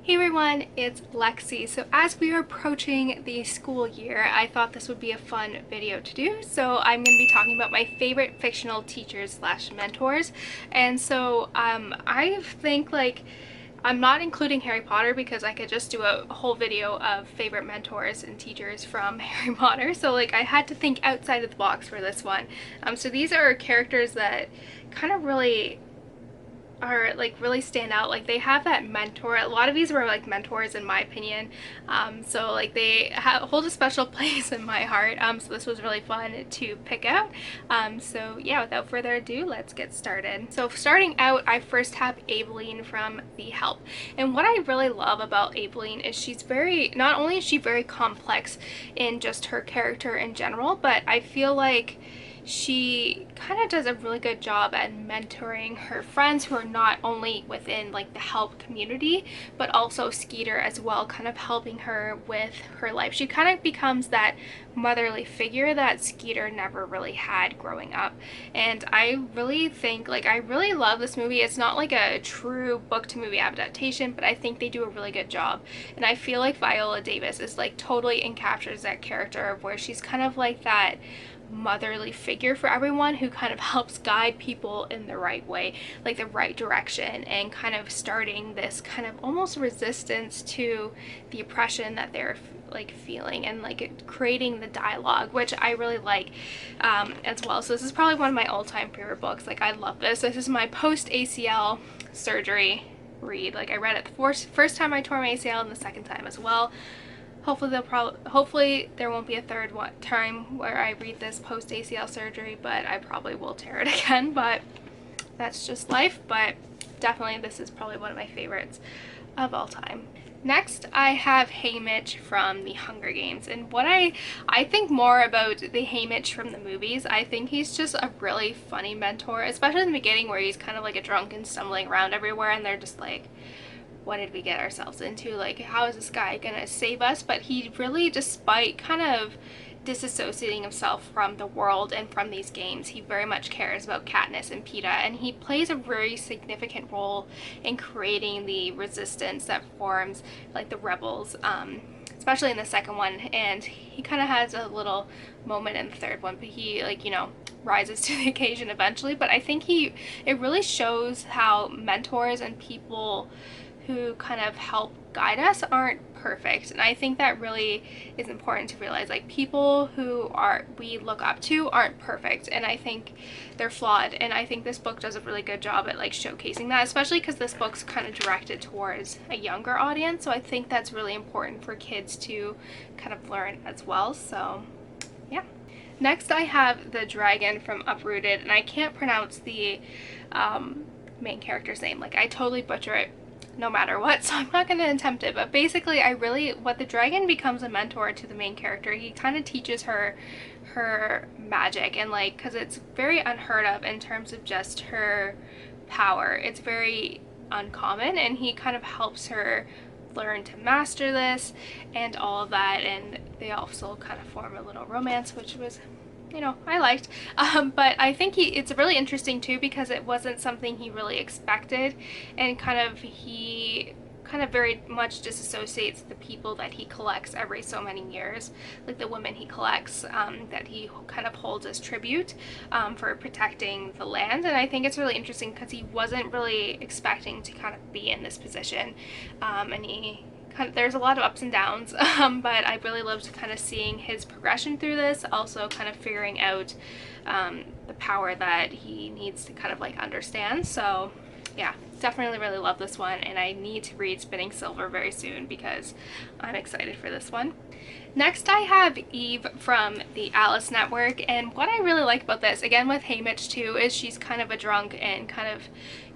Hey everyone, it's Lexie. So as we are approaching the school year, I thought this would be a fun video to do. So I'm going to be talking about my favorite fictional teachers slash mentors. And so I think I'm not including Harry Potter because I could just do a whole video of favorite mentors and teachers from Harry Potter. So I had to think outside of the box for this one. So these are characters that kind of really really stand out. They have that mentor. A lot of these were mentors in my opinion, so they hold a special place in my heart. So this was really fun to pick out. So yeah, without further ado, let's get started. So starting out, I first have Aveline from The Help, and what I really love about Aveline is she's not only is she very complex in just her character in general, but I feel like she kind of does a really good job at mentoring her friends who are not only within the help community but also Skeeter as well, kind of helping her with her life. She kind of becomes that motherly figure that Skeeter never really had growing up, and I really think I really love this movie. It's not a true book to movie adaptation, but I think they do a really good job, and I feel like Viola Davis is totally encaptures that character of where she's kind of that motherly figure for everyone who kind of helps guide people in the right way, the right direction, and kind of starting this kind of almost resistance to the oppression that they're feeling, and creating the dialogue, which I really like as well. So this is probably one of my all-time favorite books. I love this. This is my post ACL surgery read. I read it the first time I tore my ACL and the second time as well. Hopefully there won't be a third time where I read this post ACL surgery, but I probably will tear it again, but that's just life. But definitely this is probably one of my favorites of all time. Next, I have Haymitch from The Hunger Games, and what I think more about the Haymitch from the movies, I think he's just a really funny mentor, especially in the beginning where he's kind of a drunk and stumbling around everywhere, and they're just what did we get ourselves into? How is this guy gonna save us? But he really, despite kind of disassociating himself from the world and from these games, he very much cares about Katniss and Peeta, and he plays a very significant role in creating the resistance that forms the rebels, especially in the second one, and he kind of has a little moment in the third one, but he rises to the occasion eventually. But I think it really shows how mentors and people who kind of help guide us aren't perfect, and I think that really is important to realize. People who we look up to aren't perfect, and I think they're flawed, and I think this book does a really good job at showcasing that, especially because this book's kind of directed towards a younger audience, so I think that's really important for kids to kind of learn as well. So yeah. Next, I have the dragon from Uprooted, and I can't pronounce the main character's name. I totally butcher it no matter what, so I'm not going to attempt it. But basically, what the dragon becomes a mentor to the main character. He kind of teaches her magic, and because it's very unheard of in terms of just her power. It's very uncommon, and he kind of helps her learn to master this and all of that, and they also kind of form a little romance, which was, I liked. But I think it's really interesting too, because it wasn't something he really expected, and he kind of very much disassociates the people that he collects every so many years, the women he collects, that he kind of holds as tribute for protecting the land. And I think it's really interesting because he wasn't really expecting to kind of be in this position, and there's a lot of ups and downs, but I really loved kind of seeing his progression through this, also kind of figuring out the power that he needs to kind of understand. So yeah, definitely really love this one, and I need to read Spinning Silver very soon because I'm excited for this one. Next, I have Eve from the Alice Network, and what I really like about this, again with Haymitch too, is she's kind of a drunk and kind of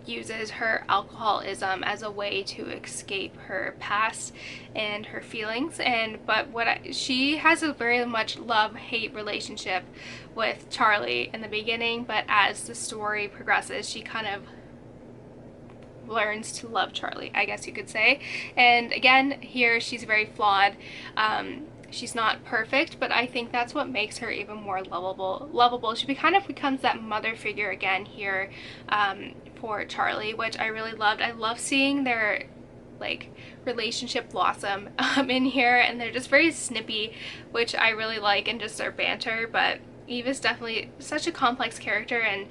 uses her alcoholism as a way to escape her past and her feelings, but she has a very much love-hate relationship with Charlie in the beginning, but as the story progresses, she kind of learns to love Charlie, I guess you could say. And again, here she's very flawed. She's not perfect, but I think that's what makes her even more lovable. She kind of becomes that mother figure again here for Charlie, which I really loved. I love seeing their like relationship blossom in here, and they're just very snippy, which I really like, and just their banter. But Eve is definitely such a complex character, and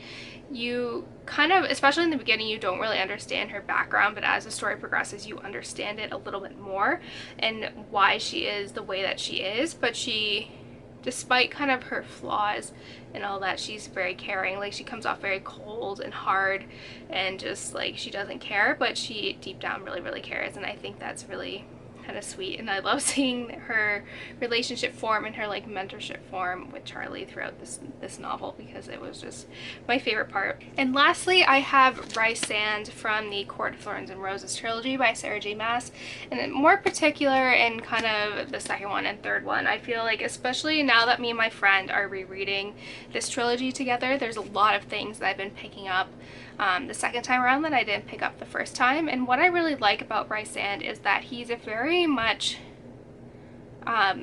you kind of, especially in the beginning, you don't really understand her background, but as the story progresses you understand it a little bit more and why she is the way that she is. But she, despite kind of her flaws and all that, she's very caring. Like, she comes off very cold and hard and just like she doesn't care, but she deep down really cares, and I think that's really kind of sweet. And I love seeing her relationship form and her like mentorship form with Charlie throughout this novel, because it was just my favorite part. And lastly, I have Rysand from the Court of Thorns and Roses trilogy by Sarah J Maas, and then more particular in kind of the second one and third one. I feel like, especially now that me and my friend are rereading this trilogy together, there's a lot of things that I've been picking up the second time around that I didn't pick up the first time. And what I really like about Rysand is that he's a very much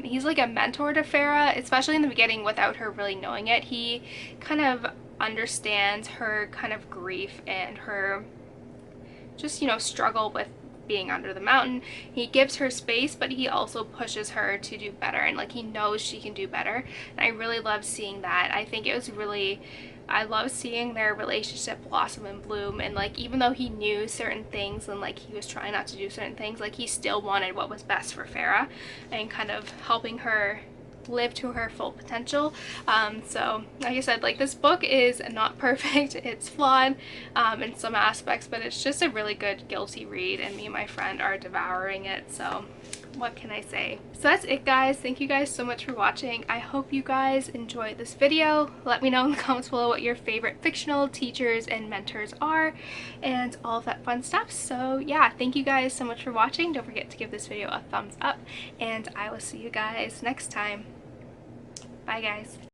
he's like a mentor to Farah, especially in the beginning without her really knowing it. He kind of understands her kind of grief and her just, you know, struggle with being under the mountain. He gives her space, but he also pushes her to do better, and like he knows she can do better, and I really love seeing that. I think it was really, I love seeing their relationship blossom and bloom, and like even though he knew certain things and like he was trying not to do certain things, like he still wanted what was best for Farah and kind of helping her live to her full potential. So like I said, like this book is not perfect, it's flawed in some aspects, but it's just a really good guilty read, and me and my friend are devouring it. So what can I say? So that's it, guys. Thank you guys so much for watching. I hope you guys enjoyed this video. Let me know in the comments below what your favorite fictional teachers and mentors are and all of that fun stuff. So yeah, thank you guys so much for watching. Don't forget to give this video a thumbs up, and I will see you guys next time. Bye, guys.